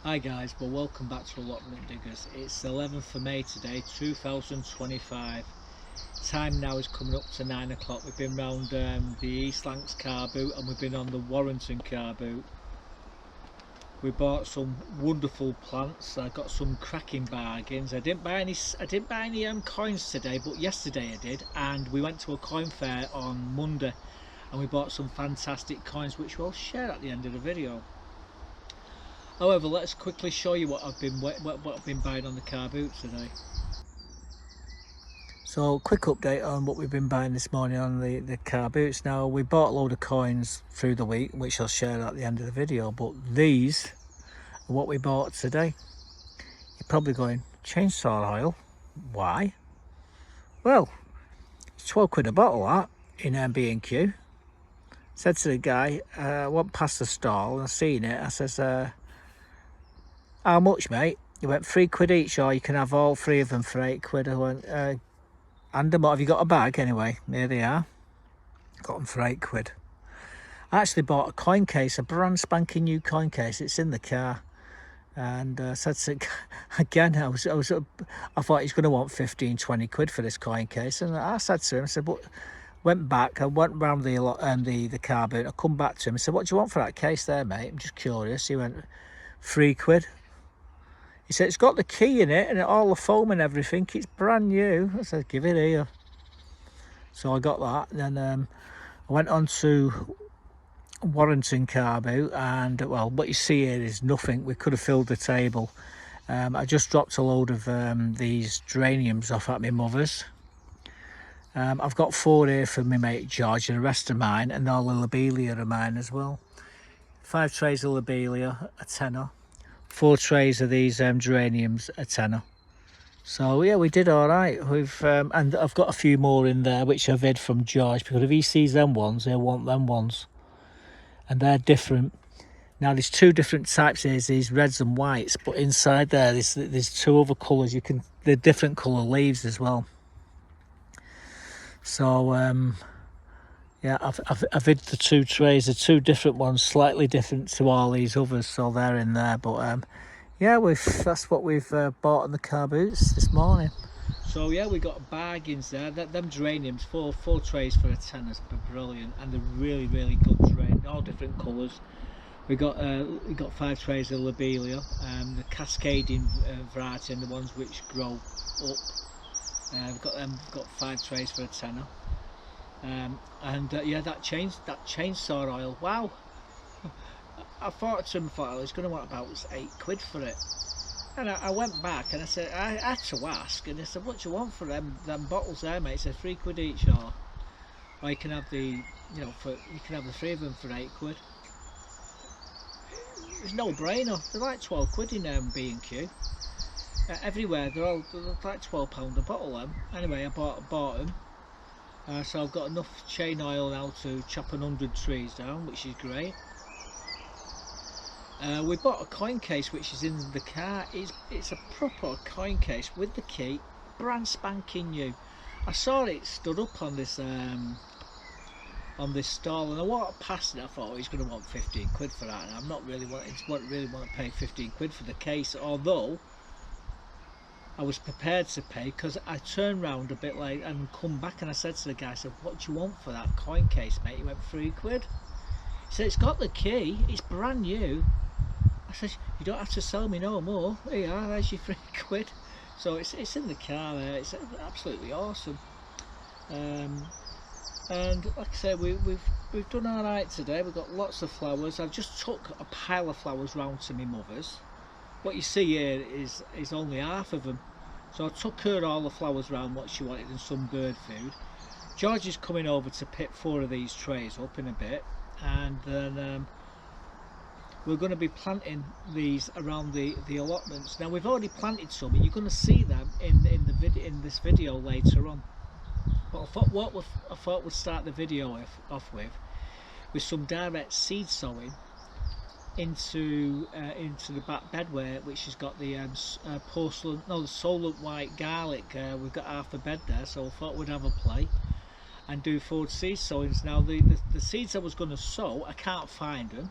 Hi guys, well welcome back to Allotment Diggers. It's the 11th of May today, 2025. Time now is coming up to 9 o'clock. We've been round the East Lancs car boot and we've been on the Warrington car boot. We bought some wonderful plants. I got some cracking bargains. I didn't buy any coins today, but yesterday I did, and we went to a coin fair on Monday and we bought some fantastic coins which we'll share at the end of the video. However, let's quickly show you what I've been buying on the car boot today. So, quick update on what we've been buying this morning on the car boots. Now, we bought a load of coins through the week, which I'll share at the end of the video, but these are what we bought today. You're probably going, chainsaw oil? Why? Well, it's 12 quid a bottle, that, in B&Q. Said to the guy, I went past the stall and I seen it. I says, how much, mate? He went 3 quid each, or you can have all 3 of them for 8 quid. I went, hand them, have you got a bag? Anyway, here they are. Got them for 8 quid. I actually bought a coin case, a brand spanking new coin case. It's in the car. And said to, again, I thought he's going to want 15, 20 quid for this coin case. And I said to him, I said, but went back, I went round the car boot. I come back to him, I said, what do you want for that case there, mate? I'm just curious. He went, 3 quid. He said, it's got the key in it and all the foam and everything. It's brand new. I said, give it here. So I got that. And then I went on to Warrington car boot. And, well, what you see here is nothing. We could have filled the table. I just dropped a load of these geraniums off at my mother's. I've got 4 here for my mate George, and the rest are mine. And all the lobelia are mine as well. 5 trays of lobelia, a tenner. 4 trays of these geraniums, a tenner. So yeah, we did all right. And I've got a few more in there which I've hid from George, because if he sees them ones, he'll want them ones, and they're different. Now there's 2 different types here, these reds and whites, but inside there there's 2 other colours. They're different colour leaves as well. So yeah, I've hid the 2 trays, the 2 different ones, slightly different to all these others, so they're in there. But yeah, that's what we've bought on the car boots this morning. So yeah, we got bargains there. Them geraniums, four trays for a tenner, brilliant, and they're really good geraniums, all different colours. We got 5 trays of lobelia, the cascading variety, and the ones which grow up. We've got 5 trays for a tenner. Yeah, that chainsaw oil, wow. I thought to him, I was going to want about 8 quid for it. And I went back and I said, I had to ask, and I said, what do you want for them bottles there, mate? He said 3 quid each, or you can have you can have the 3 of them for 8 quid. It's no brainer. They're like 12 quid in B&Q. Everywhere they're like £12 a bottle. Them anyway, I bought them. So I've got enough chain oil now to chop 100 trees down, which is great. We bought a coin case which is in the car. It's a proper coin case with the key, brand spanking new. I saw it stood up on this stall, and I walked past it. I thought, he's going to want 15 quid for that, and I'm not really want to pay 15 quid for the case, although I was prepared to pay, because I turned round a bit late and come back, and I said to the guy, I said, what do you want for that coin case, mate? He went 3 quid. He said, it's got the key, it's brand new. I said, you don't have to sell me no more. Here you are, there's your 3 quid. So it's in the car there. It's absolutely awesome. And like I said, we've done all right today. We've got lots of flowers. I've just took a pile of flowers round to my mother's. What you see here is only half of them. So I took her all the flowers round what she wanted and some bird food. George is coming over to pick 4 of these trays up in a bit, and then we're going to be planting these around the allotments. Now we've already planted some, and you're going to see them in this video later on. But I thought we'd start the video off with some direct seed sowing into the back bedware, which has got the the solent white garlic. We've got half a bed there, so I thought we'd have a play and do forward seed sowings. Now the seeds I was going to sow, I can't find them,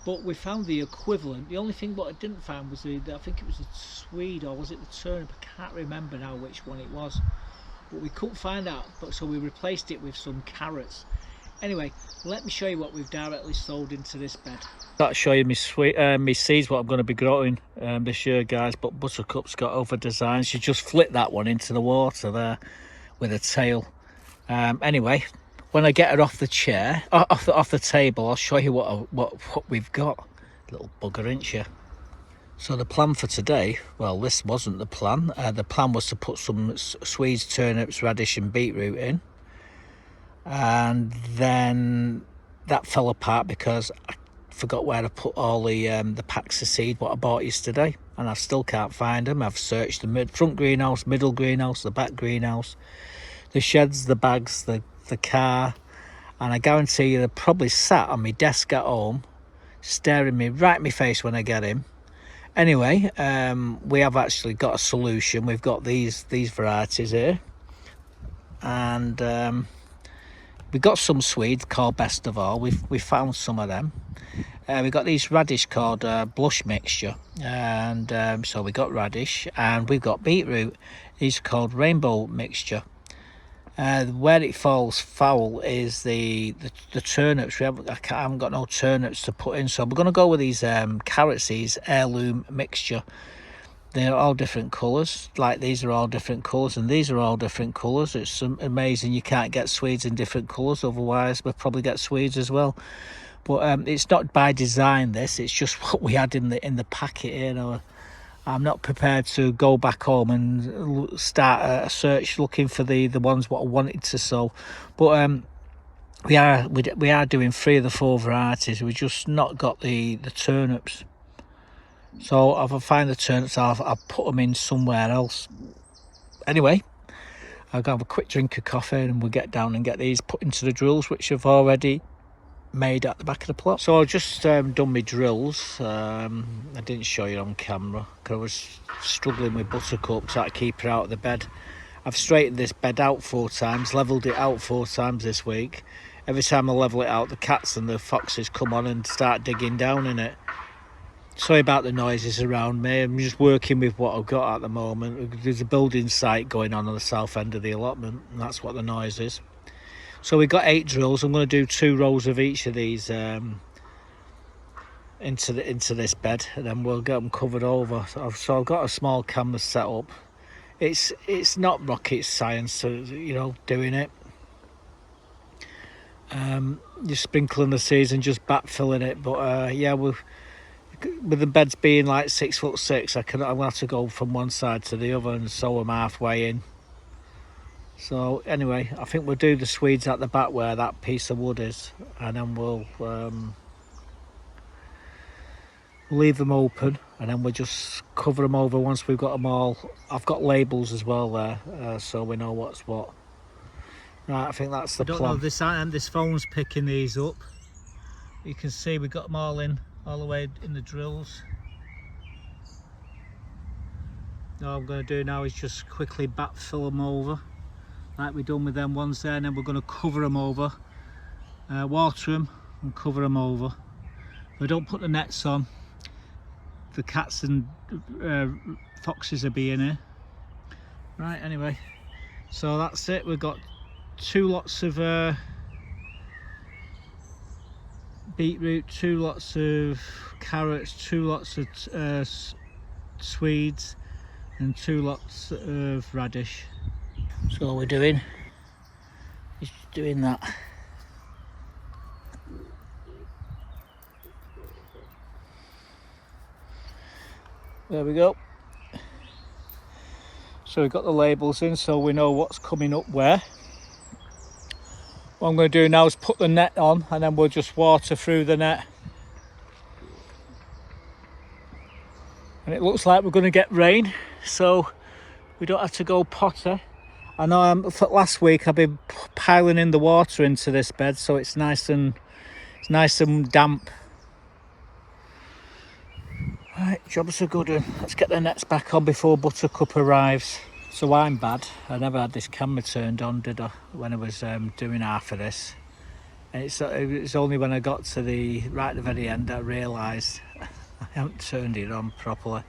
but we found the equivalent. The only thing what I didn't find was I think it was the Swede, or was it the turnip? I can't remember now which one it was, but we couldn't find out, but so we replaced it with some carrots. Anyway, let me show you what we've directly sowed into this bed. I'll show you my seeds, what I'm going to be growing this year, guys. But Buttercup's got other designs. She just flipped that one into the water there with a tail. Anyway, when I get her off the chair, off the table, I'll show you what we've got. Little bugger, ain't you? So the plan for today, well, this wasn't the plan. The plan was to put some Swedes, turnips, radish and beetroot in. And then that fell apart because I forgot where to put all the packs of seed what I bought yesterday, and I still can't find them. I've searched the front greenhouse, middle greenhouse, the back greenhouse, the sheds, the bags, the car, and I guarantee you they're probably sat on my desk at home staring me right in my face when I get in. Anyway, we have actually got a solution. We've got these varieties here, and we got some Swedes called Best of All. We found some of them. We got these radish called Blush Mixture, and so we got radish, and we've got beetroot. These are called Rainbow Mixture. Where it falls foul is the turnips. I haven't got no turnips to put in, so we're going to go with these carrots, these Heirloom Mixture. They're all different colours, like these are all different colours, and these are all different colours. It's amazing you can't get Swedes in different colours, otherwise we'll probably get Swedes as well. But it's not by design, this, it's just what we had in the packet here. You know, I'm not prepared to go back home and start a search looking for the ones what I wanted to sow. But we are doing 3 of the 4 varieties. We just not got the turnips. So if I find the turnips, I'll put them in somewhere else. Anyway, I'll go have a quick drink of coffee and we'll get down and get these put into the drills, which I've already made at the back of the plot. So I've just done my drills. I didn't show you on camera because I was struggling with Buttercup, trying to keep her out of the bed. I've straightened this bed out 4 times, levelled it out 4 times this week. Every time I level it out, the cats and the foxes come on and start digging down in it. Sorry about the noises around me. I'm just working with what I've got at the moment. There's a building site going on the south end of the allotment, and that's what the noise is. So we've got 8 drills. I'm going to do 2 rows of each of these into this bed, and then we'll get them covered over. So I've got a small canvas set up. It's not rocket science, you know, doing it. You're sprinkling the seeds and just backfilling it, but yeah, with the beds being like 6'6", I'm gonna have to go from one side to the other and sow them halfway in. So anyway, I think we'll do the Swedes at the back where that piece of wood is, and then we'll leave them open, and then we'll just cover them over once we've got them all. I've got labels as well there, so we know what's what. Right, I think that's the plan. I don't know, this phone's picking these up. You can see we've got them all in, all the way in the drills. All I'm going to do now is just quickly backfill them over, like we've done with them ones there, and then we're going to cover them over, water them and cover them over. We don't put the nets on, the cats and foxes will be in here. Right, anyway, so that's it. We've got 2 lots of beetroot, 2 lots of carrots, 2 lots of Swedes and 2 lots of radish. So all we're doing is doing that. There we go. So we've got the labels in, so we know what's coming up where. What I'm going to do now is put the net on, and then we'll just water through the net. And it looks like we're going to get rain, so we don't have to go potter. I know last week I've been piling in the water into this bed, so it's nice and damp. Right, job's a good one. Let's get the nets back on before Buttercup arrives. So I'm bad. I never had this camera turned on, did I, when I was doing half of this. And it's only when I got to the right at the very end that I realised I haven't turned it on properly.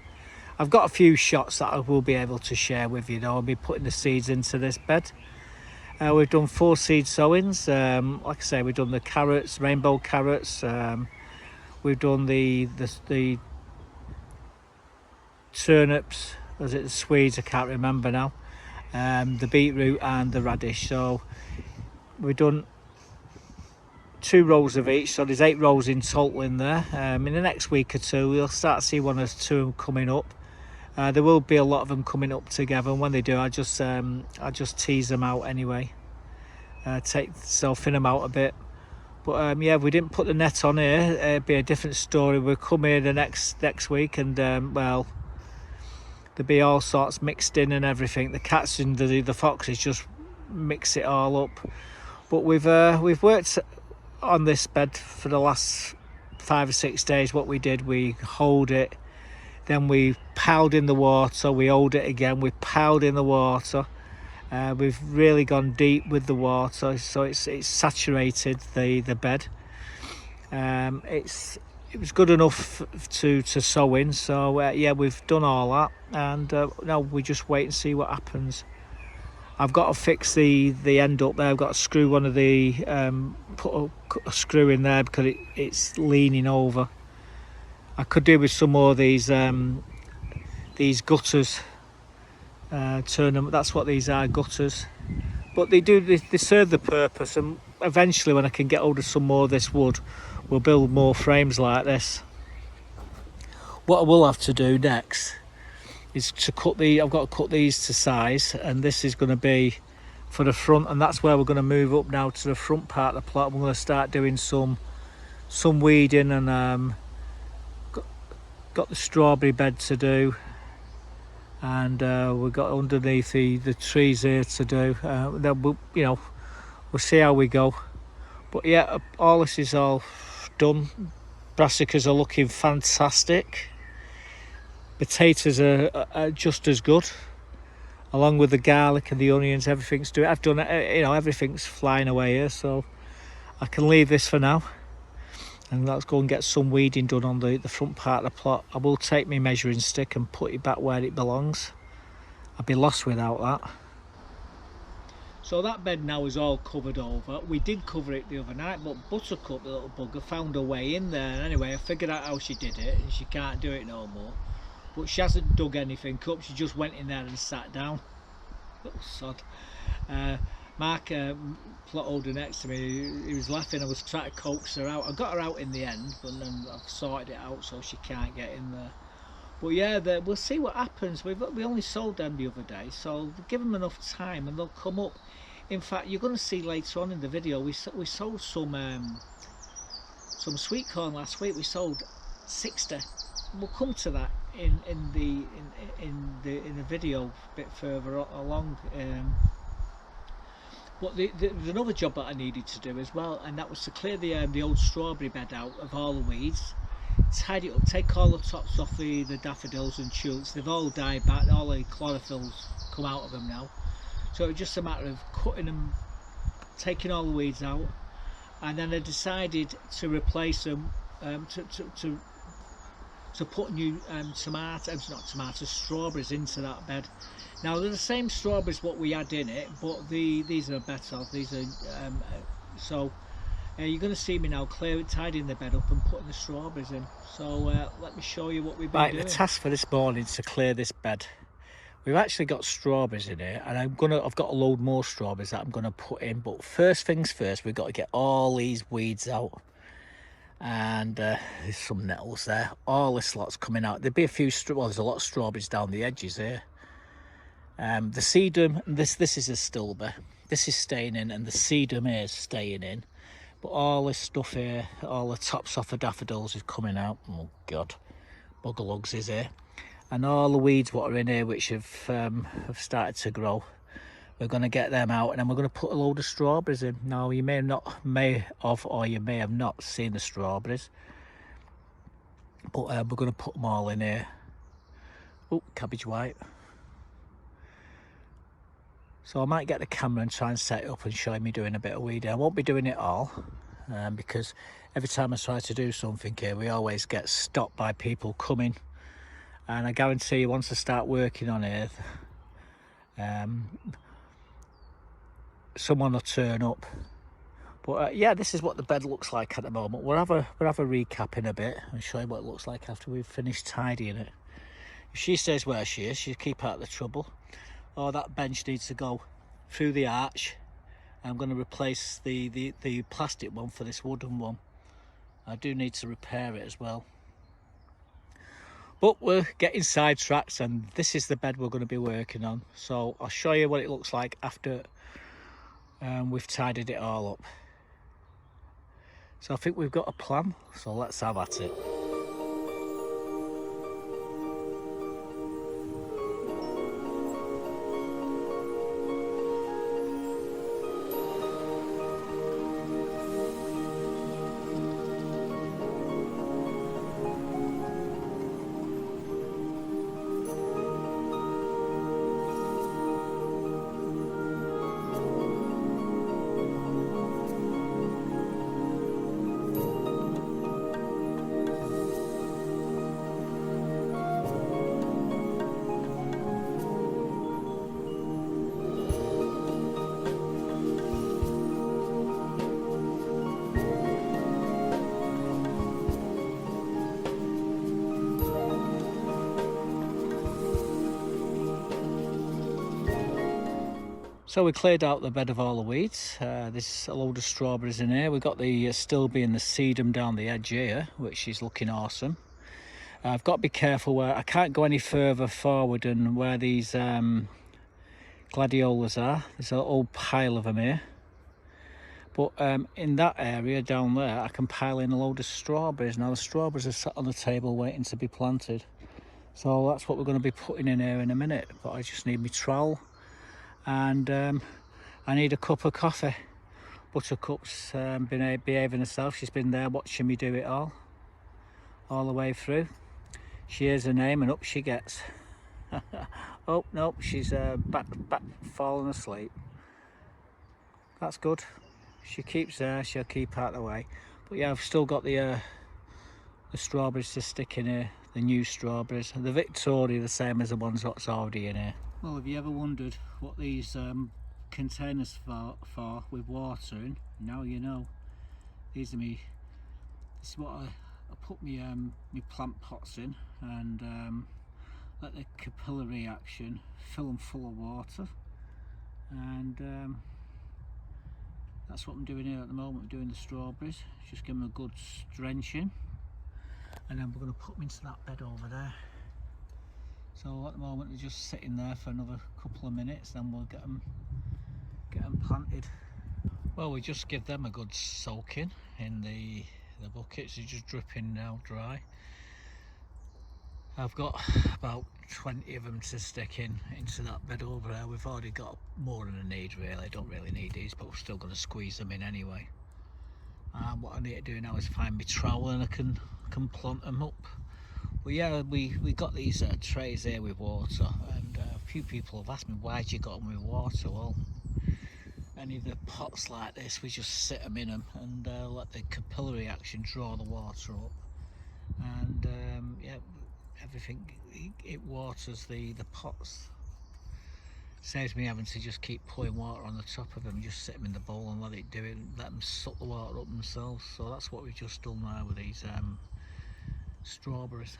I've got a few shots that I will be able to share with you though. I'll be putting the seeds into this bed. We've done 4 seed sowings. Like I say, we've done the carrots, rainbow carrots. We've done the turnips, was it the Swedes? I can't remember now. The beetroot and the radish. So we've done 2 rows of each, so there's 8 rows in total in there. In the next week or two we'll start to see 1 or 2 coming up. There will be a lot of them coming up together, and when they do I just tease them out anyway, thin them out a bit. But yeah, if we didn't put the net on here, it'd be a different story. We'll come here the next week and well, there'll be all sorts mixed in and everything. The cats and the foxes just mix it all up. But we've worked on this bed for the last 5 or 6 days. What we did, we hoed it, then we piled in the water, we hoed it again, we piled in the water. We've really gone deep with the water, so it's saturated the bed. It was good enough to sow in, so yeah, we've done all that, and now we just wait and see what happens. I've got to fix the end up there. I've got to screw one of the put a screw in there because it's leaning over. I could do with some more of these gutters. Turn them. That's what these are, gutters. But they serve the purpose, and eventually, when I can get hold of some more of this wood, we'll build more frames like this. What I will have to do next is to I've got to cut these to size, and this is going to be for the front, and that's where we're going to move up now to the front part of the plot. We're going to start doing some weeding, and got the strawberry bed to do, and we've got underneath the trees here to do. Then we'll see how we go. But yeah, all this is all done. Brassicas are looking fantastic. Potatoes are just as good, along with the garlic and the onions. Everything's doing. I've done everything's flying away here, so I can leave this for now, and let's go and get some weeding done on the front part of the plot. I will take my measuring stick and put it back where it belongs. I'd be lost without that. So that bed now is all covered over. We did cover it the other night, but Buttercup, the little bugger, found her way in there. Anyway, I figured out how she did it, and she can't do it no more. But she hasn't dug anything up, she just went in there and sat down. Little sod. Mark, plot holder next to me, he was laughing. I was trying to coax her out. I got her out in the end, but then I've sorted it out so she can't get in there. But yeah, we'll see what happens. We only sold them the other day, so give them enough time and they'll come up. In fact, you're going to see later on in the video, we sold some sweet corn last week. We sold 60. We'll come to that in the video a bit further along. But there's another job that I needed to do as well, and that was to clear the old strawberry bed out of all the weeds, tidy it up, take all the tops off the daffodils and tulips. They've all died back, all the chlorophylls come out of them now, so it's just a matter of cutting them, taking all the weeds out, and then I decided to replace them, to put new strawberries into that bed. Now they're the same strawberries what we had in it, but these are better. These are so you're going to see me now tidying the bed up and putting the strawberries in. So let me show you what we've been doing. The task for this morning is to clear this bed. We've actually got strawberries in here, and I've got a load more strawberries that I'm going to put in. But first things first, we've got to get all these weeds out. And there's some nettles there. All this lot's coming out. There'll be a few there's a lot of strawberries down the edges here. The sedum, this is a stilber. This is staying in, and the sedum here is staying in. But all this stuff here, all the tops off the daffodils is coming out. Oh God, buggerlugs is here, and all the weeds what are in here which have started to grow. We're going to get them out, and then we're going to put a load of strawberries in. Now you may have not seen the strawberries, but we're going to put them all in here. Oh, cabbage white. So I might get the camera and try and set it up and show me doing a bit of weeding. I won't be doing it all. because every time I try to do something here, we always get stopped by people coming, and I guarantee you once I start working on it, someone will turn up. But yeah, this is what the bed looks like at the moment. We'll have a recap in a bit and show you what it looks like after we've finished tidying it. If she stays where she is, she'll keep out of the trouble. Oh, that bench needs to go through the arch. I'm going to replace the plastic one for this wooden one. I do need to repair it as well. But we're getting sidetracked, and this is the bed we're going to be working on. So I'll show you what it looks like after we've tidied it all up. So I think we've got a plan, so let's have at it. So we cleared out the bed of all the weeds. There's a load of strawberries in here. We've got the stilby and the sedum down the edge here, which is looking awesome. I've got to be careful where I can't go any further forward than where these gladiolas are. There's an old pile of them here. But in that area down there, I can pile in a load of strawberries. Now the strawberries are sat on the table waiting to be planted. So that's what we're going to be putting in here in a minute. But I just need my trowel. And I need a cup of coffee. Buttercup's been behaving herself. She's been there watching me do it all the way through. She hears her name and up she gets. Oh no, she's back falling asleep. That's good. She keeps there, she'll keep out of the way. But yeah, I've still got the strawberries to stick in here, the new strawberries. The Victoria, the same as the ones that's already in here. Well, have you ever wondered what these containers for with water in? Now you know. These are this is what I put my plant pots in, and let the capillary action fill them full of water, and that's what I'm doing here at the moment. I'm doing the strawberries, just give them a good drenching, and then we're going to put them into that bed over there. So at the moment they're just sitting there for another couple of minutes, then we'll get them planted. Well, we just give them a good soaking in the buckets. They're just dripping now dry. I've got about 20 of them to stick into that bed over there. We've already got more than I need really. I don't really need these, but we're still going to squeeze them in anyway. What I need to do now is find my trowel and I can plant them up. Well, yeah, we got these trays here with water, and a few people have asked me why you got them with water. Well, any of the pots like this, we just sit them in them and let the capillary action draw the water up, and yeah, everything, it waters the pots. Saves me having to just keep pouring water on the top of them. Just sit them in the bowl and let it do it, let them suck the water up themselves. So that's what we've just done now with these strawberries.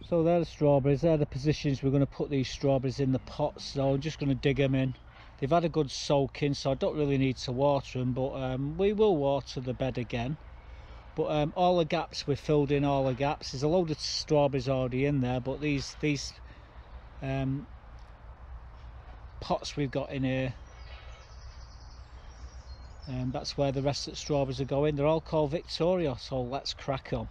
So they're the strawberries, they're the positions we're going to put these strawberries in the pots. So I'm just going to dig them in. They've had a good soaking, so I don't really need to water them, but we will water the bed again. But all the gaps, we've filled in all the gaps. There's a load of strawberries already in there, but these pots we've got in here, that's where the rest of the strawberries are going. They're all called Victoria, so let's crack on.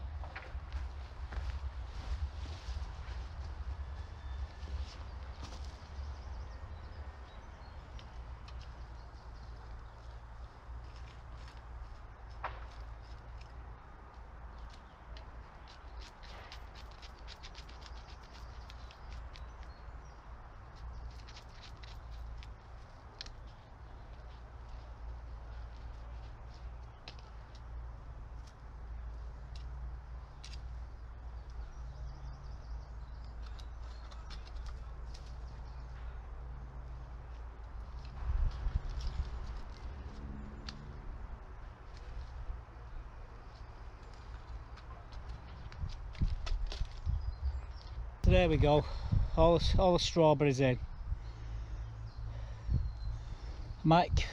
So there we go, all the strawberries in. Might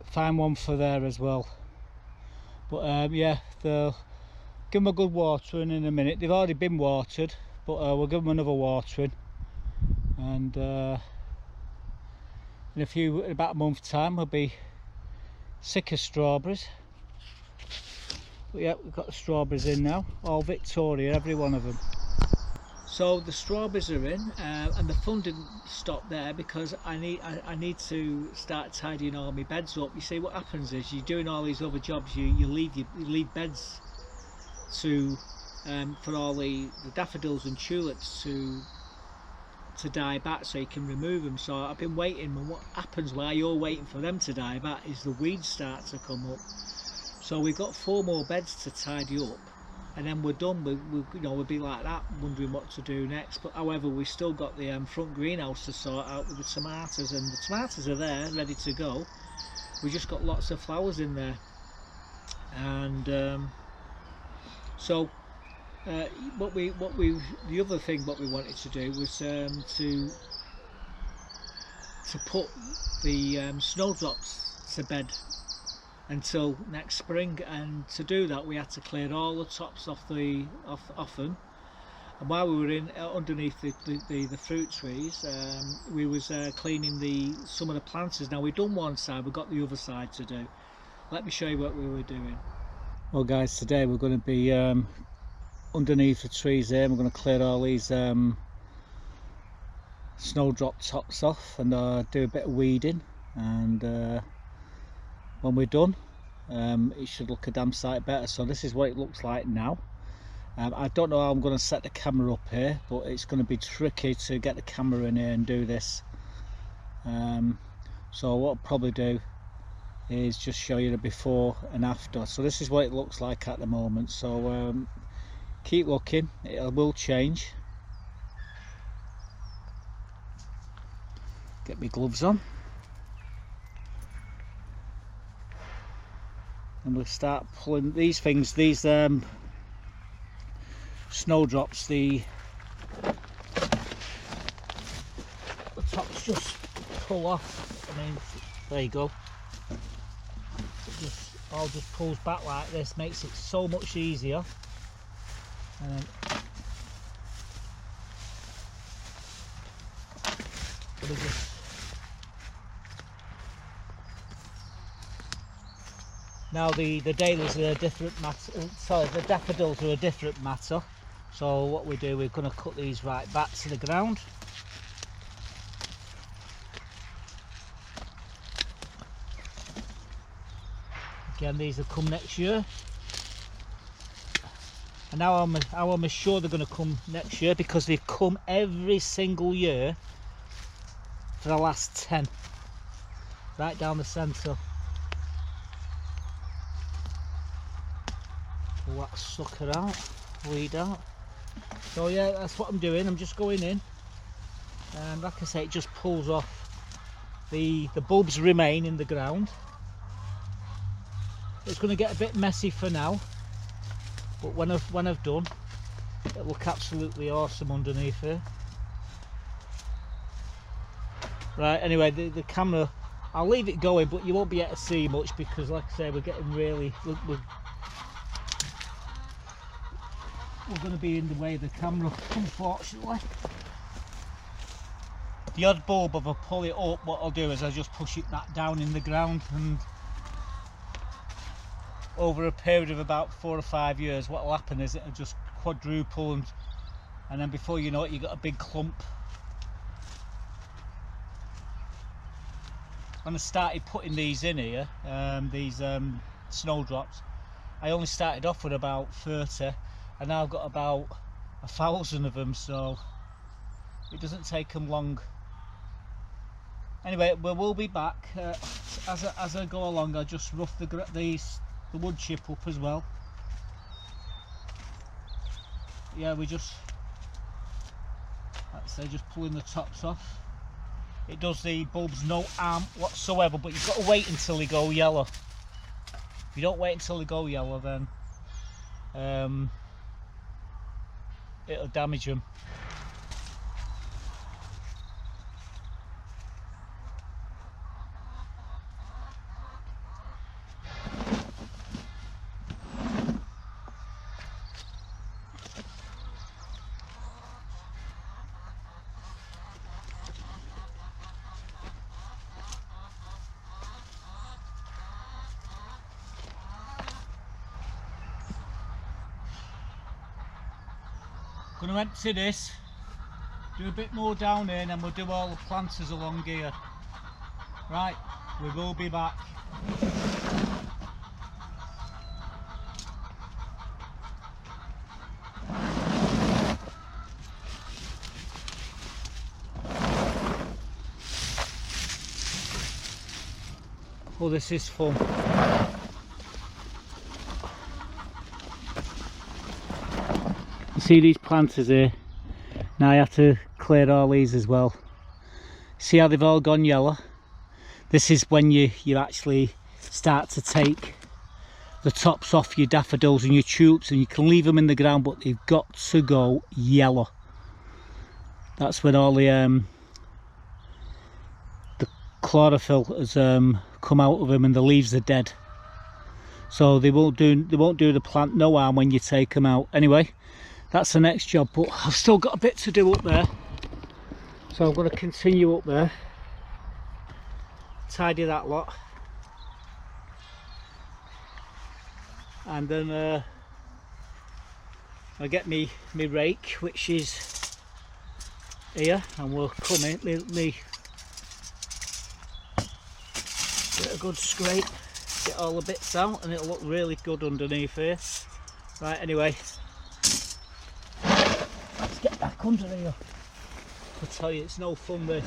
find one for there as well, but yeah, they'll give them a good watering in a minute. They've already been watered, but we'll give them another watering, and in about a month's time we'll be sick of strawberries. But yeah, we've got the strawberries in now, all Victoria, every one of them. So the strawberries are in, and the fun didn't stop there, because I need to start tidying all my beds up. You see, what happens is you're doing all these other jobs, you leave beds to for all the daffodils and tulips to die back, so you can remove them. So I've been waiting, and what happens while you're waiting for them to die back is the weeds start to come up. So we've got 4 more beds to tidy up, and then we're done. We'll be like that, wondering what to do next. But however, we've still got the front greenhouse to sort out with the tomatoes, and the tomatoes are there ready to go. We've just got lots of flowers in there, and so the other thing what we wanted to do was to put the snowdrops to bed until next spring, and to do that we had to clear all the tops off them. And while we were in underneath the fruit trees, we was cleaning some of the planters. Now we've done one side, we've got the other side to do. Let me show you what we were doing. Well guys, today we're going to be underneath the trees there. We're going to clear all these snowdrop tops off and do a bit of weeding, and when we're done, it should look a damn sight better. So this is what it looks like now. I don't know how I'm going to set the camera up here, but it's going to be tricky to get the camera in here and do this. So what I'll probably do is just show you the before and after. So this is what it looks like at the moment. So keep looking, it will change. Get my gloves on, and we'll start pulling these things, these snowdrops, the tops just pull off. I mean, there you go. It all just pulls back like this, makes it so much easier. And then now the dahlias are a different matter. Sorry, the daffodils are a different matter. So what we do, we're going to cut these right back to the ground. Again, these will come next year. And now I'm sure they're going to come next year, because they've come every single year for the last 10. Right down the centre. Pull that sucker out, weed out. So yeah, that's what I'm doing. I'm just going in, and like I say, it just pulls off. The bulbs remain in the ground. It's going to get a bit messy for now, but when I've done, it'll look absolutely awesome underneath here. Right, anyway, the camera, I'll leave it going, but you won't be able to see much, because like I say, we're getting really, we're going to be in the way of the camera, unfortunately. The odd bulb, if I pull it up, what I'll do is I'll just push it back down in the ground, and over a period of about 4 or 5 years, what will happen is it'll just quadruple, and then before you know it, you've got a big clump. When I started putting these in here, these snowdrops, I only started off with about 30, and now I've got about 1,000 of them, so it doesn't take them long. Anyway, we will be back. As I go along, I'll just rough the wood chip up as well. Yeah, we just, like I say, just pulling the tops off. It does the bulbs no harm whatsoever, but you've got to wait until they go yellow. If you don't wait until they go yellow, then it'll damage them. Going to empty this, do a bit more down here, and then we'll do all the planters along here. Right, we will be back. Oh, this is fun. See these planters here? Now I have to clear all these as well. See how they've all gone yellow? This is when you actually start to take the tops off your daffodils and your tulips, and you can leave them in the ground, but they've got to go yellow. That's when all the chlorophyll has come out of them and the leaves are dead. So they won't do the plant no harm when you take them out. Anyway, that's the next job, but I've still got a bit to do up there, so I'm going to continue up there, tidy that lot, and then I get me rake, which is here, and we'll come in, me get a good scrape, get all the bits out, and it'll look really good underneath here. Right, anyway, let's get back under here. I tell you, it's no fun this.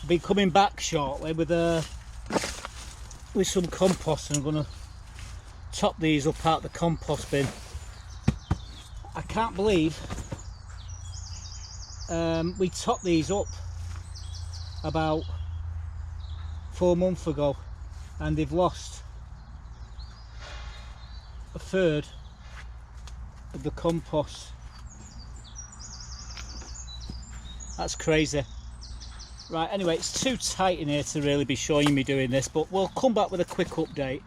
Be coming back shortly with some compost, and I'm going to top these up out the compost bin. I can't believe we topped these up about 4 months ago, and they've lost a third of the compost. That's crazy. Right, anyway, it's too tight in here to really be showing me doing this, but we'll come back with a quick update.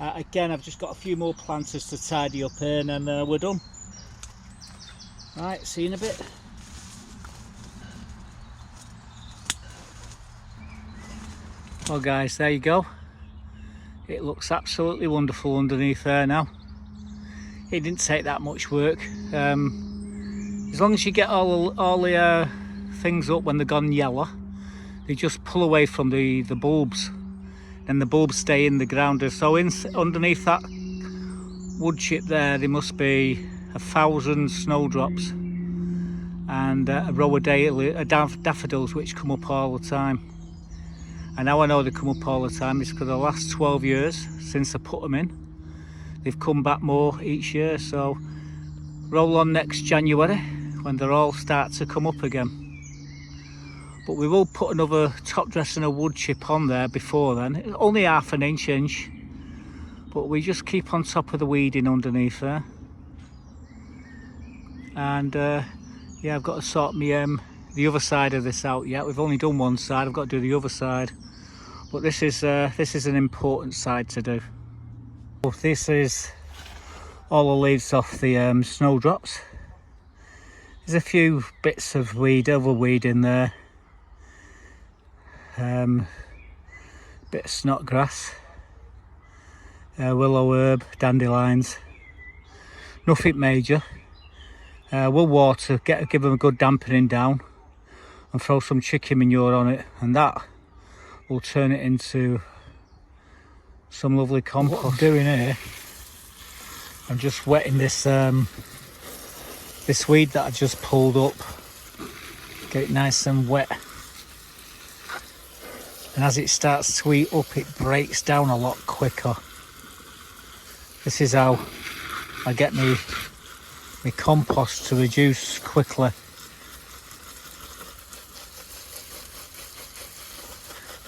Again, I've just got a few more planters to tidy up here, and then we're done. Right, see you in a bit. Well guys, there you go. It looks absolutely wonderful underneath there now. It didn't take that much work. As long as you get all the things up when they're gone yellow, they just pull away from the bulbs, and the bulbs stay in the ground. So underneath that wood chip there must be 1,000 snowdrops and a row of daffodils which come up all the time. And now I know they come up all the time is because the last 12 years since I put them in, they've come back more each year. So roll on next January when they're all start to come up again. But we will put another top dress and a wood chip on there before then. It's only 1/2 inch, but we just keep on top of the weeding underneath there. And yeah, I've got to sort me the other side of this out yet. We've only done one side, I've got to do the other side. But this is an important side to do. Well, this is all the leaves off the snowdrops. There's a few bits of other weed in there. Bit of snot grass, willow herb, dandelions, nothing major. We'll water, give them a good dampening down, and throw some chicken manure on it, and that will turn it into some lovely compost. What I'm doing here, I'm just wetting this this weed that I just pulled up, get it nice and wet, and as it starts to heat up it breaks down a lot quicker. This is how I get my compost to reduce quickly.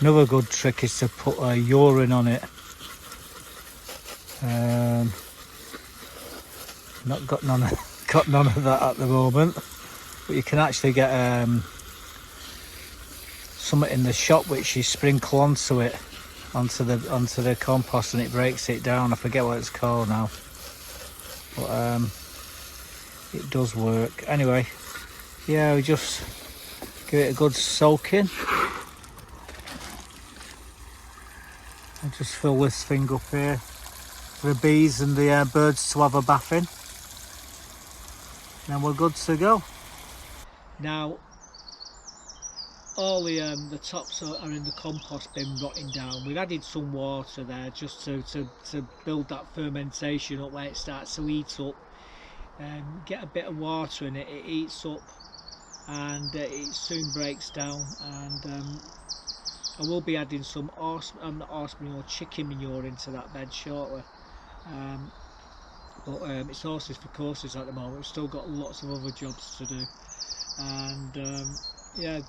Another good trick is to put urine on it. Not got none of that at the moment, but you can actually get something in the shop which you sprinkle onto it, onto the compost, and it breaks it down. I forget what it's called now, but it does work. Anyway, yeah, we just give it a good soaking. I'll just fill this thing up here for the bees and the birds to have a bath in. Then we're good to go. Now, all the tops are in the compost bin rotting down. We've added some water there just to build that fermentation up where it starts to heat up. Get a bit of water in it, it heats up, and it soon breaks down. And I will be adding some chicken manure into that bed shortly. But it's horses for courses at the moment. We've still got lots of other jobs to do, and yeah,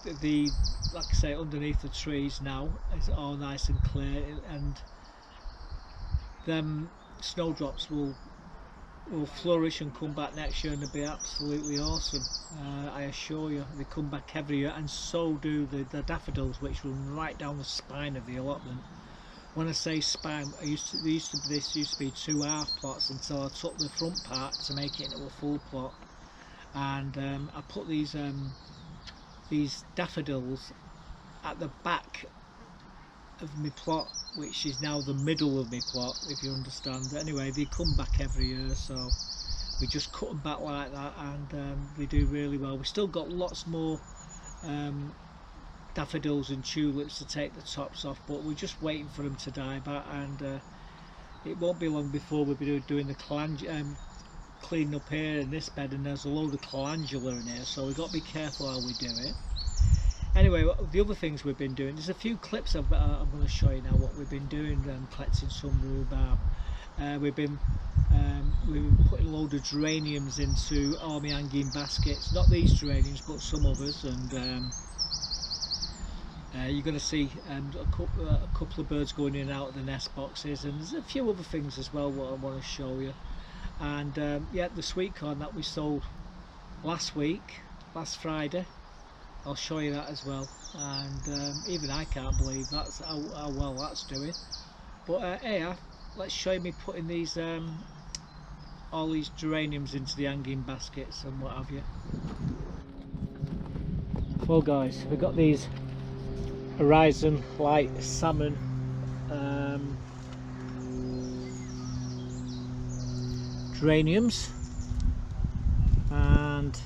like I say, underneath the trees now it's all nice and clear, and them snowdrops will flourish and come back next year, and they'll be absolutely awesome. I assure you, they come back every year, and so do the daffodils, which run right down the spine of the allotment. When I say spine, this used to be 2 half plots until I took the front part to make it into a full plot, and I put these daffodils at the back of my plot, which is now the middle of my plot, if you understand. Anyway, they come back every year, so we just cut them back like that, and they do really well. We've still got lots more daffodils and tulips to take the tops off, but we're just waiting for them to die back, and it won't be long before we'll be doing the cleaning up here in this bed, and there's a load of calendula in here, so we've got to be careful how we do it. Anyway, the other things we've been doing, there's a few clips I'm going to show you now what we've been doing, collecting some rhubarb. We've been putting a load of geraniums into all my hanging baskets, not these geraniums but some others, and you're going to see a couple of birds going in and out of the nest boxes, and there's a few other things as well what I want to show you. And yeah, the sweet corn that we sold last Friday, I'll show you that as well. And even I can't believe that's how well that's doing. But here, let's show me putting these all these geraniums into the hanging baskets and what have you. Well guys, we've got these Horizon Light Salmon geraniums, and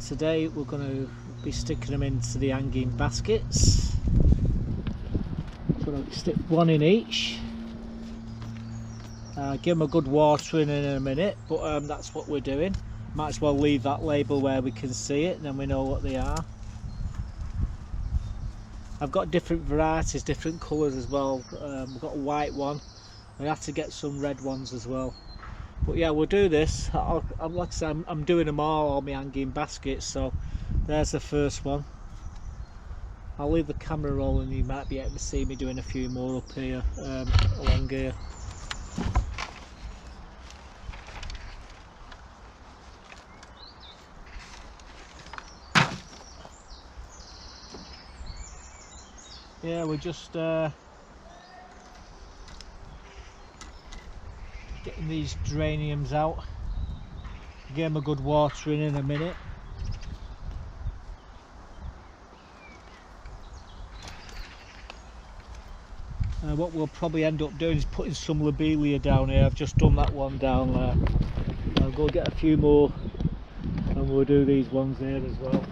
today we're going to be sticking them into the hanging baskets. I'm going to stick one in each. Give them a good watering in a minute, but that's what we're doing. Might as well leave that label where we can see it, and then we know what they are. I've got different varieties, different colours as well. We've got a white one. We have to get some red ones as well. But yeah, we'll do this. Like I said, I'm doing them all on my hanging baskets. So there's the first one. I'll leave the camera rolling. You might be able to see me doing a few more up here, along here. Yeah, we're just getting these geraniums out. Give them a good watering in a minute. What we'll probably end up doing is putting some lobelia down here. I've just done that one down there. I'll go get a few more, and we'll do these ones here as well.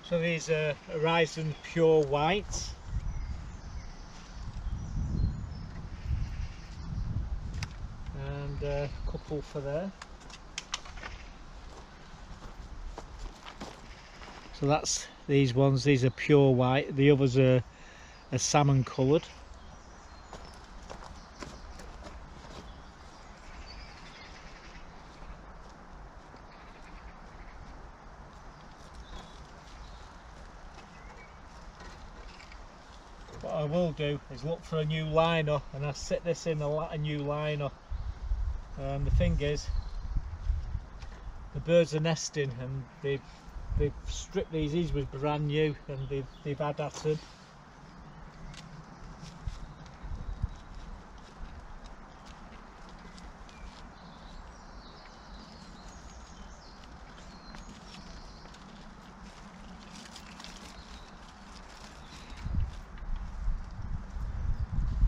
So these are Horizon Pure White. couple for there. So that's these ones. These are pure white. The others are salmon coloured. What I will do is look for a new liner, and I sit this in a new liner. The thing is, the birds are nesting, and they've stripped these was brand new, and they've had at them.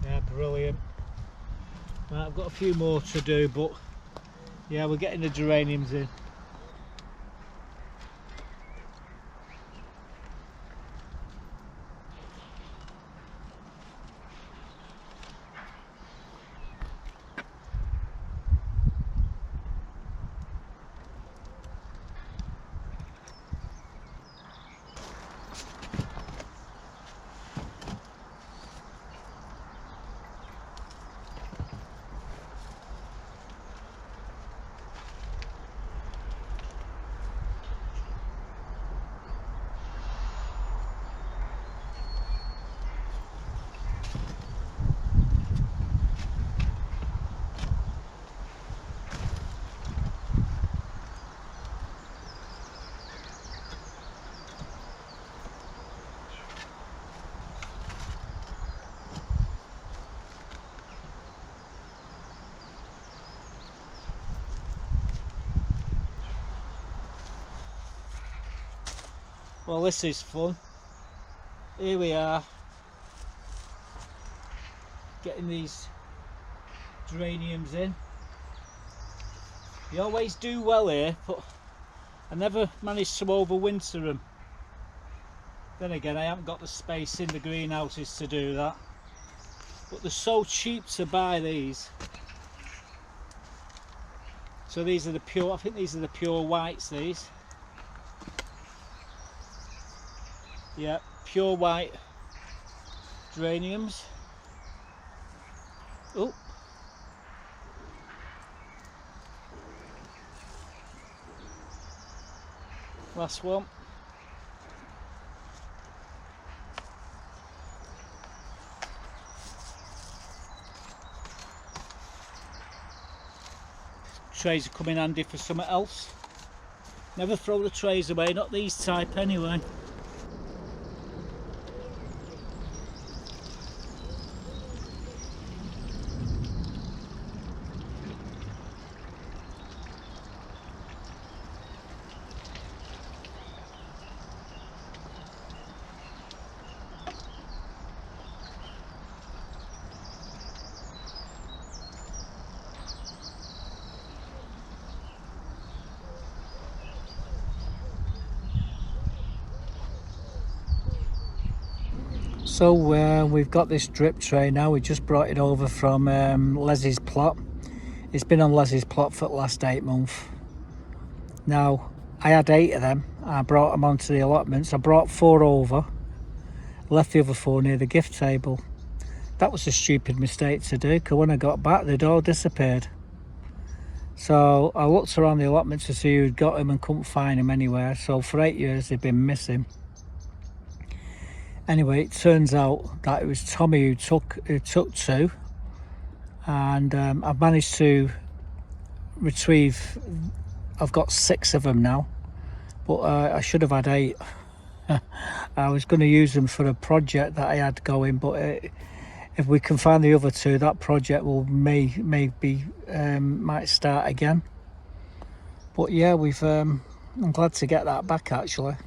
Yeah, brilliant. Right, I've got a few more to do, but yeah, we're getting the geraniums in. Well, this is fun. Here we are, getting these geraniums in. They always do well here, but I never managed to overwinter them. Then again, I haven't got the space in the greenhouses to do that. But they're so cheap to buy these. So these are the pure, I think these are the pure whites, these. Yeah, pure white geraniums. Oh. Last one. Trays are coming handy for something else. Never throw the trays away, not these type anyway. So we've got this drip tray now. We just brought it over from Leslie's plot. It's been on Leslie's plot for the last 8 months. Now, I had 8 of them. I brought them onto the allotments. I brought 4 over, left the other 4 near the gift table. That was a stupid mistake to do, because when I got back, they'd all disappeared. So I looked around the allotments to see who'd got them and couldn't find them anywhere. So for 8 years, they've been missing. Anyway, it turns out that it was Tommy who took 2, and I've managed to retrieve. I've got 6 of them now, but I should have had 8. I was going to use them for a project that I had going, but if we can find the other 2, that project will maybe might start again. But yeah, I'm glad to get that back actually.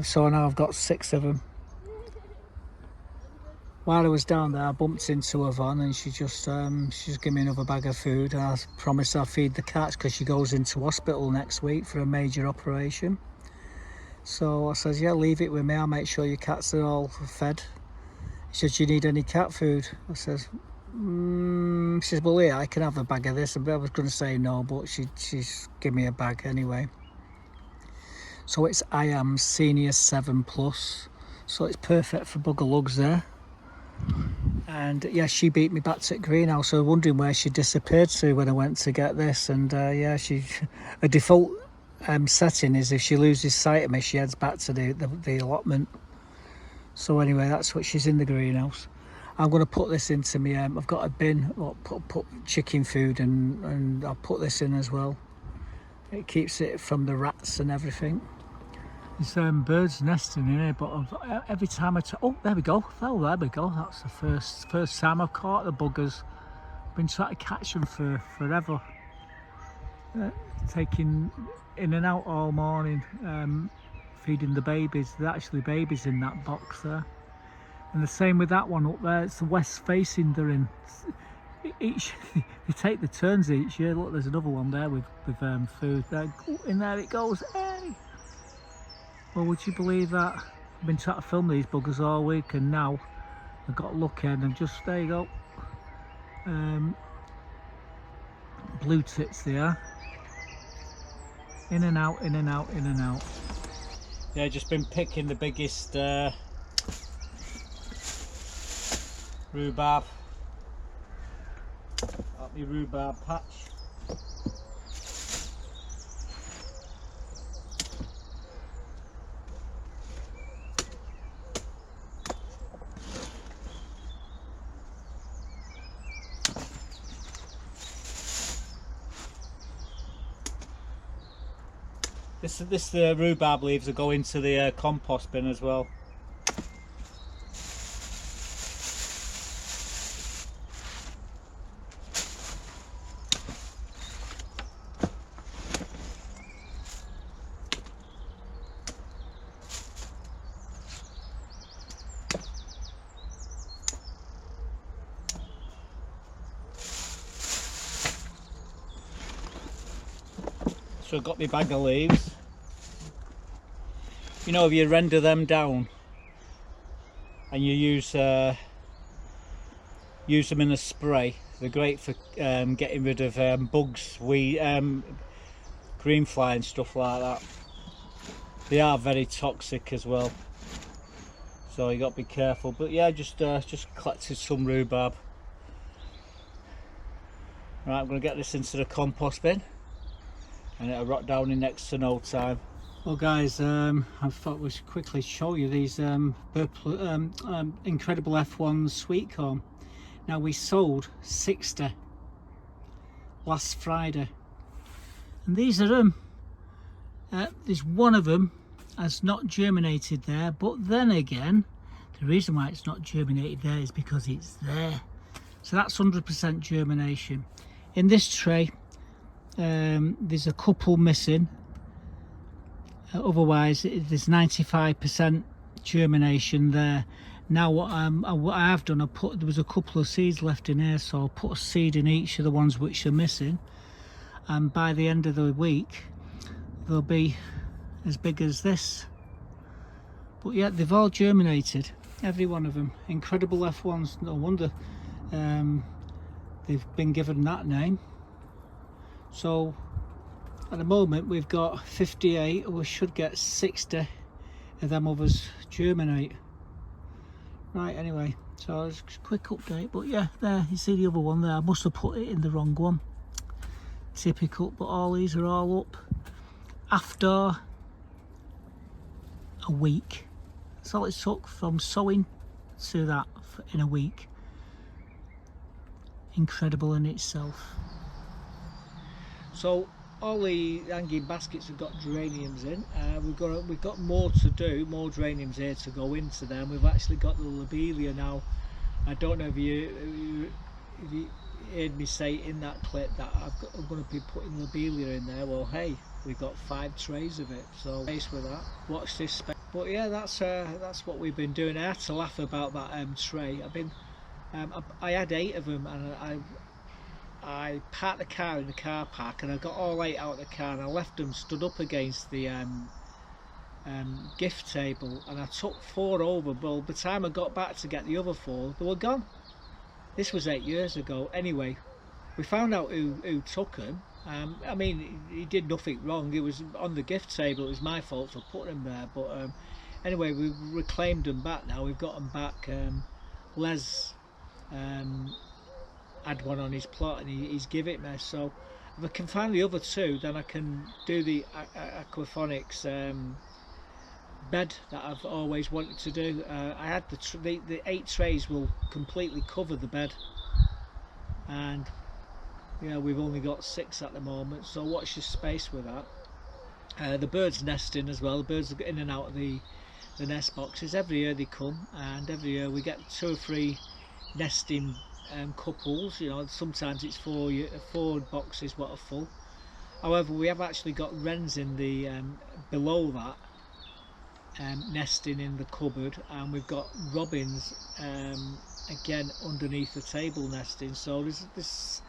So now I've got 6 of them. While I was down there, I bumped into a van, and she just gave me another bag of food, and I promised I'll feed the cats because she goes into hospital next week for a major operation. So I says, yeah, leave it with me, I'll make sure your cats are all fed. She said, do you need any cat food? I says, She says, well, yeah, I can have a bag of this. I was going to say no, but she's given me a bag anyway. So it's I Am Senior 7 Plus. So it's perfect for bugger lugs there. And yeah, she beat me back to the greenhouse. I was wondering where she disappeared to when I went to get this. And yeah, her default setting is if she loses sight of me, she heads back to the allotment. So anyway, that's what she's in the greenhouse. I'm going to put this into me. I've got a bin. I'll put chicken food and I'll put this in as well. It keeps it from the rats and everything. There's birds nesting in here, but every time oh, there we go. Oh, there we go. That's the first time I've caught the buggers. Been trying to catch them for forever. Taking in and out all morning, feeding the babies. There's actually babies in that box there. And the same with that one up there. It's the west facing they're in. Each they take the turns each year. Look, there's another one there with food. There, in there it goes. Hey. Well, would you believe that? I've been trying to film these buggers all week, and now I've got lucky and just there you go. Blue tits there. In and out, in and out, in and out. Yeah, just been picking the biggest rhubarb. Up my rhubarb patch. This rhubarb leaves will go into the compost bin as well. So I've got my bag of leaves. You know, if you render them down and you use them in a spray, they're great for getting rid of bugs, green fly and stuff like that. They are very toxic as well, so you got to be careful. But yeah, just collected some rhubarb. Right, I'm going to get this into the compost bin and it'll rot down in next to no time. Well guys, I thought we should quickly show you these incredible F1 sweet corn. Now we sold 60 last Friday, and these are them. There's one of them has not germinated there, but then again, the reason why it's not germinated there is because it's there. So that's 100% germination. In this tray, there's a couple missing. Otherwise there's 95% germination there. Now what I have done, there was a couple of seeds left in here, so I'll put a seed in each of the ones which are missing, and by the end of the week they'll be as big as this. But yeah, they've all germinated, every one of them. Incredible F1s, no wonder they've been given that name. So at the moment we've got 58, we should get 60 of them others germinate. Right, anyway, so it's a quick update. But yeah, there, you see the other one there. I must have put it in the wrong one. Typical, but all these are all up after a week. That's all it took from sowing to that in a week. Incredible in itself. So all the hanging baskets have got geraniums in. We've got more to do, more geraniums here to go into them. We've actually got the lobelia now. I don't know if you heard me say in that clip that I'm going to be putting lobelia in there. Well, hey, we've got 5 trays of it, so face with that. Watch this space. But yeah, that's what we've been doing. I had to laugh about that tray. I had 8 of them, and I parked the car in the car park, and I got all 8 out of the car, and I left them stood up against the gift table, and I took 4 over, but by the time I got back to get the other 4, they were gone. This was 8 years ago. Anyway, we found out who took them. I mean, he did nothing wrong. It was on the gift table. It was my fault for putting them there. But anyway, we've reclaimed them back now. We've got them back. Les um, had one on his plot and he's give it me. So if I can find the other two, then I can do the aquaponics bed that I've always wanted to do. I had the 8 trays will completely cover the bed, and we've only got 6 at the moment. So watch your space with that. The birds nesting as well. The birds are in and out of the nest boxes. Every year they come, and every year we get 2 or 3 nesting couples. Sometimes it's 4 boxes what are full. However, we have actually got wrens in the below that, nesting in the cupboard, and we've got robins again underneath the table nesting. So there's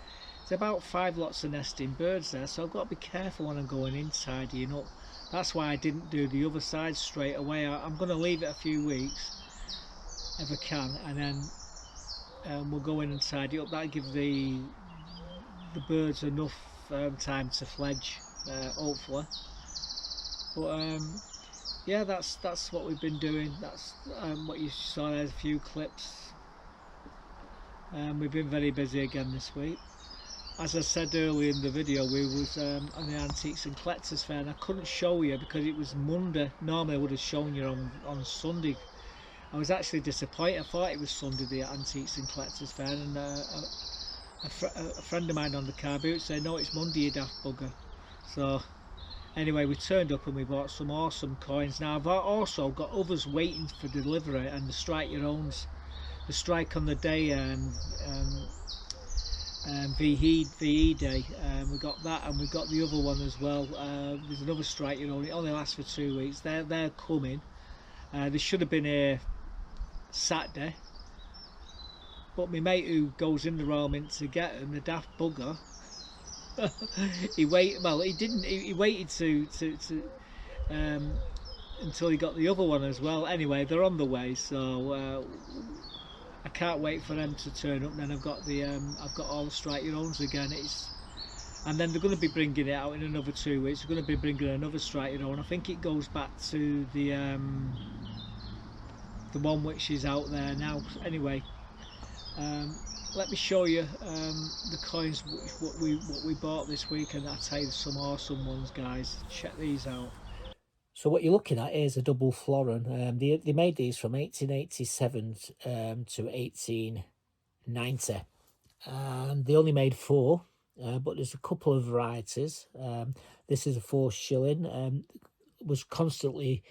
about 5 lots of nesting birds there, so I've got to be careful when I'm going in tidying up. That's why I didn't do the other side straight away. I'm going to leave it a few weeks if I can, and then we'll go in and tidy up. That'll give the birds enough time to fledge, hopefully. But yeah, that's what we've been doing. That's what you saw. There's a few clips. We've been very busy again this week. As I said earlier in the video, we was on the Antiques and Collectors Fair, and I couldn't show you because it was Monday. Normally I would have shown you on Sunday. I was actually disappointed. I thought it was Sunday, the Antiques and Collectors Fair, and a friend of mine on the car boot said, no, it's Monday, you daft bugger. So anyway, we turned up and we bought some awesome coins. Now I've also got others waiting for delivery, and the strike your owns, the strike on the day VE Day. We got that, and we got the other one as well. There's another strike your own. It only lasts for 2 weeks. They're coming. They should have been here Saturday, but my mate who goes in the Royal Mint to get them, the daft bugger, he waited. Well, he didn't. He waited until he got the other one as well. Anyway, they're on the way, so I can't wait for them to turn up. Then I've got all the strike your owns again. And then they're going to be bringing it out in another 2 weeks. They're going to be bringing another strike your own. I think it goes back to the one which is out there now. Anyway, let me show you the coins what we bought this week, and I'll tell you some awesome ones, guys. Check these out. So what you're looking at is a double florin. They made these from 1887 to 1890, and they only made 4, but there's a couple of varieties. This is a 4 shilling. Was constantly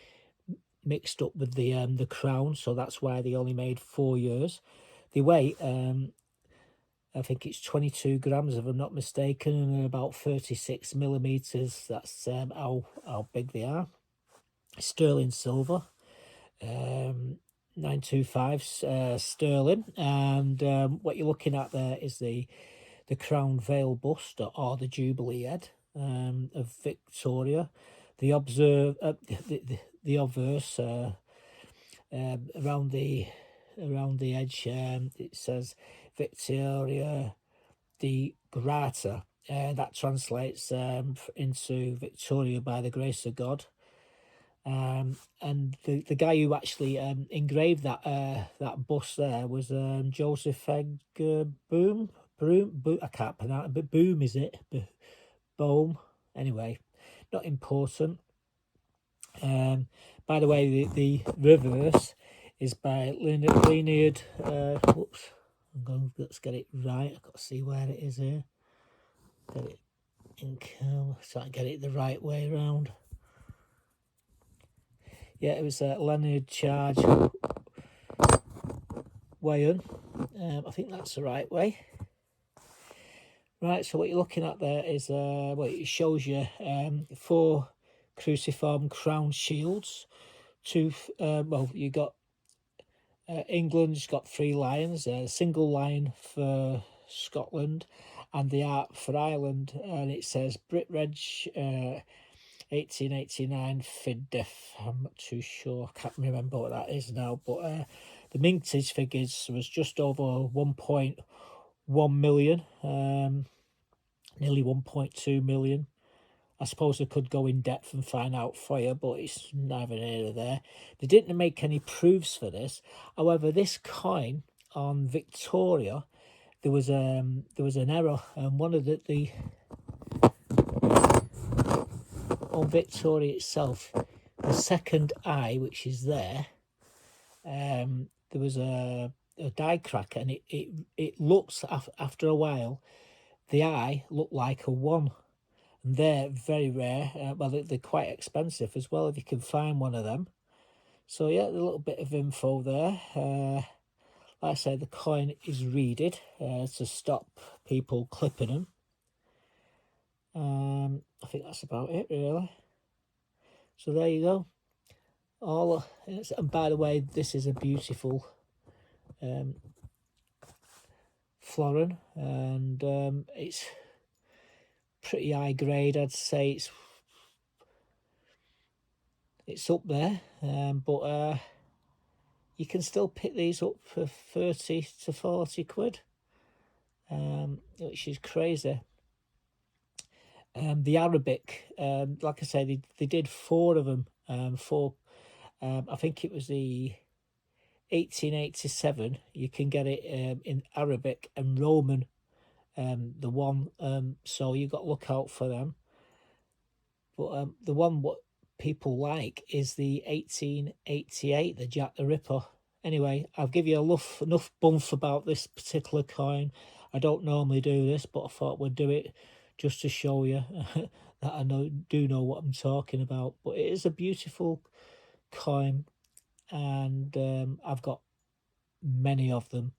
mixed up with the crown, so that's why they only made 4 years. They weigh, I think it's 22 grams if I'm not mistaken, and about 36 millimeters. That's how big they are. Sterling silver, 925 sterling, and what you're looking at there is the crown veil bust, or the Jubilee head of Victoria. The obverse around the edge, it says Victoria de Grata. That translates into Victoria by the grace of God. And the guy who actually engraved that bust there was Joseph Edgar Boom. I can't pronounce it, but Boom, is it? Boom. Anyway, not important. By the way, the reverse is by Leonard. Whoops. Let's get it right. I've got to see where it is here. Get it in camera so I can get it the right way around. Yeah, it was Leonard Charge Wayan. I think that's the right way. Right, so what you're looking at there is, well, it shows you 4 cruciform crown shields. Well, you got England's got 3 lions, a single lion for Scotland, and the Ark for Ireland, and it says Brit Reg 1889 FIDF. I'm not too sure. I can't remember what that is now. But the mintage figures was just over 1.1 million, nearly 1.2 million. I suppose I could go in depth and find out for you, but it's neither here nor there. They didn't make any proofs for this. However, this coin on Victoria, there was an error, and one of the on Victoria itself, the second eye, which is there, there was a die crack, and it looks after a while, the eye looked like a 1. And they're very rare. Well, they're quite expensive as well if you can find one of them. So yeah, a little bit of info there. Like I say, the coin is reeded to stop people clipping them. I think that's about it really. So there you go. And by the way, this is a beautiful florin, and it's pretty high grade. I'd say it's up there, but you can still pick these up for 30 to 40 quid, which is crazy. The Arabic, like I say, they did 4 of them. I think it was the 1887. You can get it in Arabic and Roman, the one. So you got to look out for them. But the one what people like is the 1888, the Jack the Ripper. Anyway, I'll give you enough bumf about this particular coin. I don't normally do this, but I thought we'd do it just to show you that I do know what I'm talking about. But it is a beautiful coin, and I've got many of them.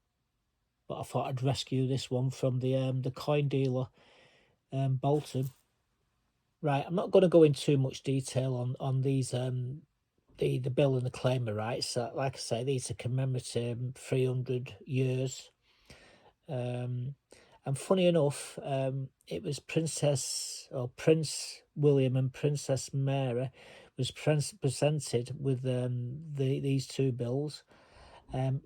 But I thought I'd rescue this one from the coin dealer, Bolton. Right, I'm not going to go into too much detail on these the bill and the claimer rights. Like I say, these are commemorative 300 years. And funny enough, it was Prince William and Princess Mary was presented with these 2 bills.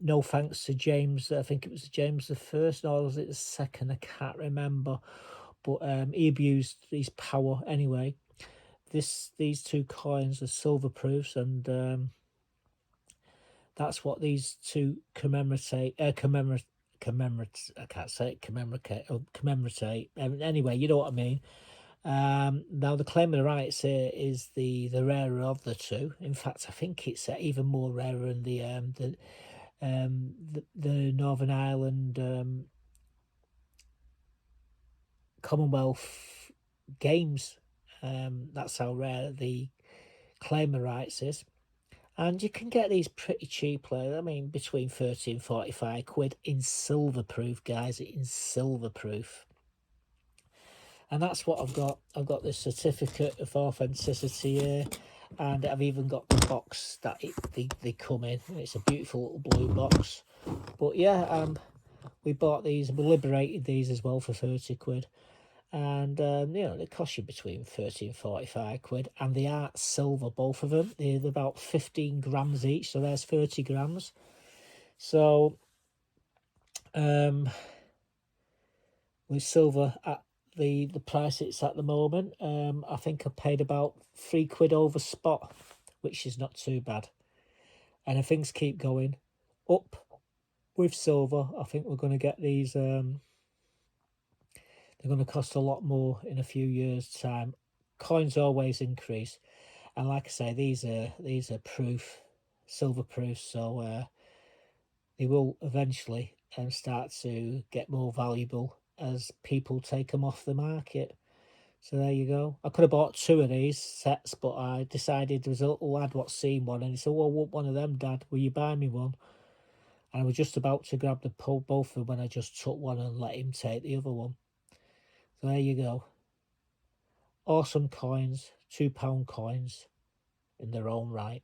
No thanks to James. I think it was James the First, or was it the second? I can't remember. But he abused his power anyway. These 2 coins are silver proofs, and that's what these 2 commemorate. I can't say it, commemorate. Anyway, you know what I mean. Now the claim of the rights here is the rarer of the 2. In fact, I think it's even more rarer than the Northern Ireland Commonwealth Games. That's how rare the claimer rights is. And you can get these pretty cheaply. I mean, between 30 and 45 quid in silver proof, guys, in silver proof. And that's what I've got. I've got this certificate of authenticity here, and I've even got the box that they come in. It's a beautiful little blue box. But yeah, we bought these, we liberated these as well for 30 quid. And you know, they cost you between 30 and 45 quid, and they are silver, both of them. They're about 15 grams each, so there's 30 grams. So with silver at the price it's at the moment, I think I paid about 3 quid over spot, which is not too bad. And if things keep going up with silver, I think we're going to get these they're going to cost a lot more in a few years' time. Coins always increase, and like I say, these are proof, silver proof, so they will eventually start to get more valuable as people take them off the market. So there you go. I could have bought 2 of these sets, but I decided there was a little lad what seen one, and he said, "Well, I want one of them, Dad. Will you buy me one?" And I was just about to grab both of them when I just took one and let him take the other one. So there you go. Awesome coins, £2 coins in their own right.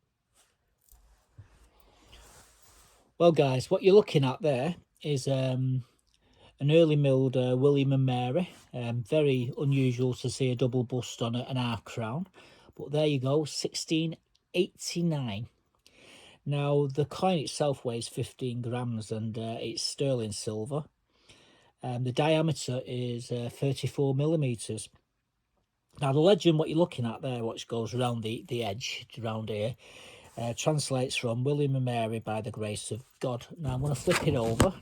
Well, guys, what you're looking at there is an early milled William and Mary. Very unusual to see a double bust on an half crown. But there you go, 1689. Now the coin itself weighs 15 grams and it's sterling silver. The diameter is 34 millimeters. Now the legend, what you're looking at there, which goes around the edge around here, translates from William and Mary by the grace of God. Now I'm going to flip it over,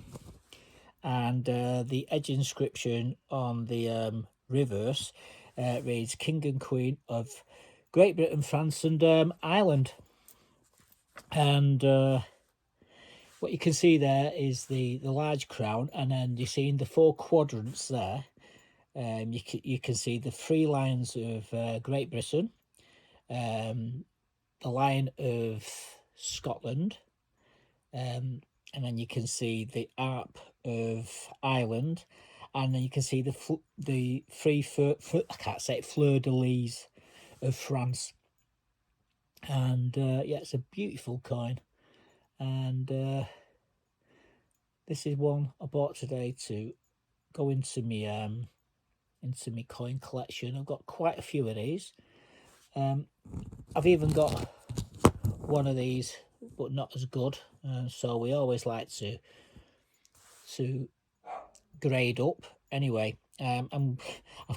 and the edge inscription on the reverse reads King and Queen of Great Britain, France and Ireland. And what you can see there is the large crown, and then you see in the 4 quadrants there, you can see the 3 lines of Great Britain, the line of Scotland, and then you can see the arp of Ireland, and then you can see the 3 I can't say it, fleur de lis of France. And yeah, it's a beautiful coin, and this is one I bought today to go into me coin collection. I've got quite a few of these. I've even got one of these, but not as good, so we always like to grade up. Anyway, I've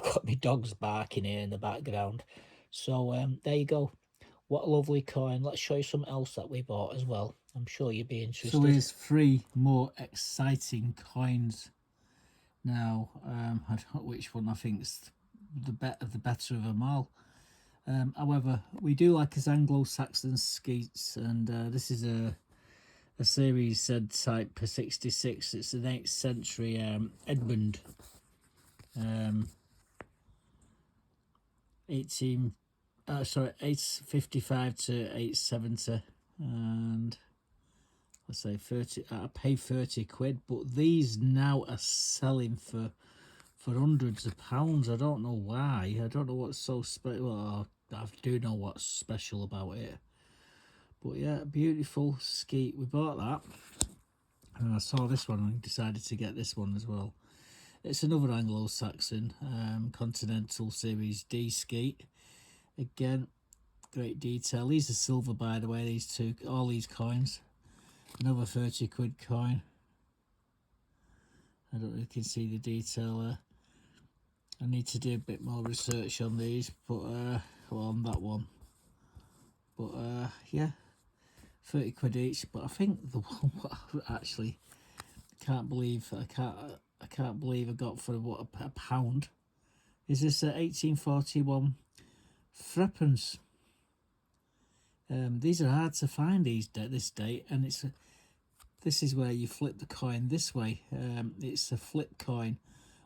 got my dogs barking here in the background, so there you go. What a lovely coin. Let's show you something else that we bought as well. I'm sure you'd be interested. So here's 3 more exciting coins now. I don't know which one I think is the better of them all. However, we do like his Anglo-Saxon skeets, and this is a series Z type per 66. It's an 8th century Edmund, 855 to 870, and let's say 30. I paid 30 quid, but these now are selling for hundreds of pounds. I don't know why. I don't know what's so special. Well, I do know what's special about it, but yeah, beautiful skeet. We bought that, and I saw this one and decided to get this one as well. It's another Anglo-Saxon Continental Series D skeet. Again, great detail. These are silver, by the way, these two, all these coins. Another 30 quid coin. I don't know if you can see the detail there. I need to do a bit more research on these, but well, on that one. But yeah, 30 quid each. But I think the one actually I can't believe I got for what, a pound. Is this 1841 threepence? These are hard to find this date, and this is where you flip the coin this way. It's a flip coin,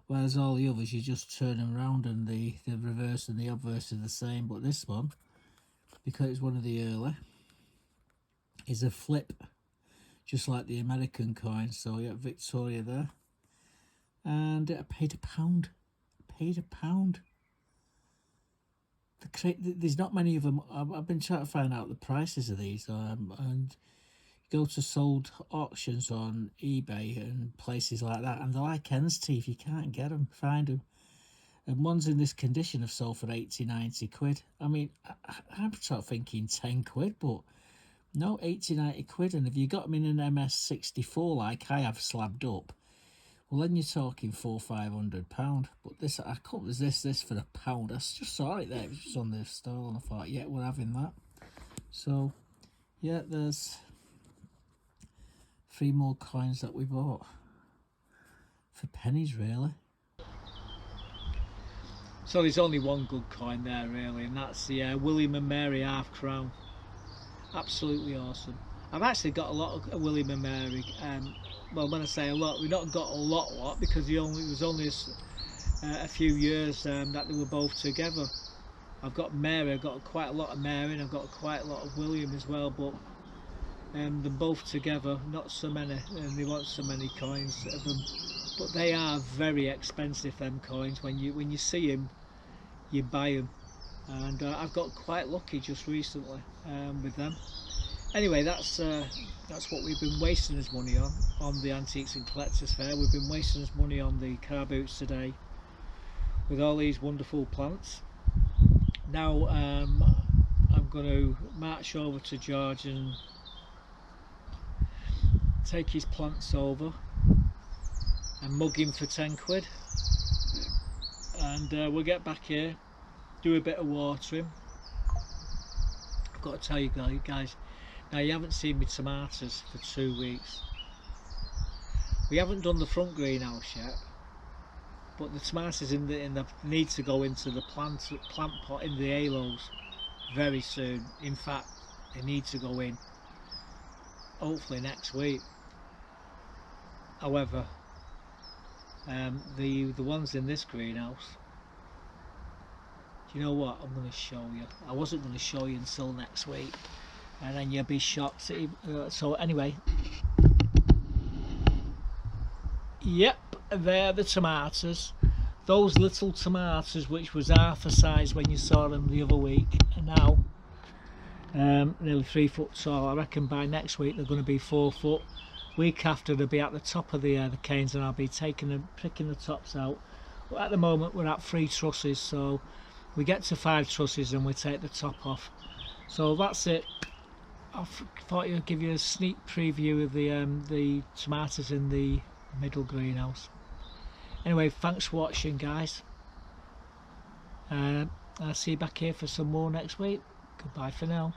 whereas all the others you just turn them around, and the reverse and the obverse are the same. But this one, because it's one of the early, is a flip, just like the American coin. So yeah, Victoria there, and I paid a pound. There's not many of them. I've been trying to find out the prices of these, and go to sold auctions on eBay and places like that, and they're like hen's teeth. You can't find them. And ones in this condition have sold for 80-90 quid. I mean, I'm sort of thinking 10 quid, but no, 80-90 quid. And if you got them in an MS64 like I have slabbed up, well, then you're talking £400-500. But this, I couldn't resist this for a pound. I just saw it there. It was just on the stall, and I thought, yeah, we're having that. So, yeah, there's 3 more coins that we bought for pennies, really. So there's only one good coin there, really, and that's the William and Mary half crown. Absolutely awesome. I've actually got a lot of William and Mary. Well, when I say a lot, we've not got a lot because it was only a few years that they were both together. I've got Mary, I've got quite a lot of Mary, and I've got quite a lot of William as well, but they're both together, not so many, and they want so many coins of them. But they are very expensive, them coins. When you see them, you buy them, and I've got quite lucky just recently with them. Anyway, that's what we've been wasting as money on the Antiques and Collectors Fair. We've been wasting as money on the car boots today with all these wonderful plants. Now going to march over to George and take his plants over and mug him for 10 quid, and we'll get back here, do a bit of watering. I've got to tell you guys, now you haven't seen me tomatoes for 2 weeks. We haven't done the front greenhouse yet, but the tomatoes in the need to go into the plant pot in the halos very soon. In fact, they need to go in hopefully next week. However, the ones in this greenhouse, do you know what, I'm going to show you. I wasn't going to show you until next week, and then you'll be shocked. So anyway, yep, they're the tomatoes. Those little tomatoes, which was half the size when you saw them the other week, are now nearly 3 foot tall. I reckon by next week they're going to be 4 foot. Week after they'll be at the top of the canes, and I'll be picking the tops out. But at the moment we're at 3 trusses, so we get to 5 trusses and we take the top off. So that's it. I thought I'd give you a sneak preview of the tomatoes in the middle greenhouse. Anyway, thanks for watching, guys. I'll see you back here for some more next week. Goodbye for now.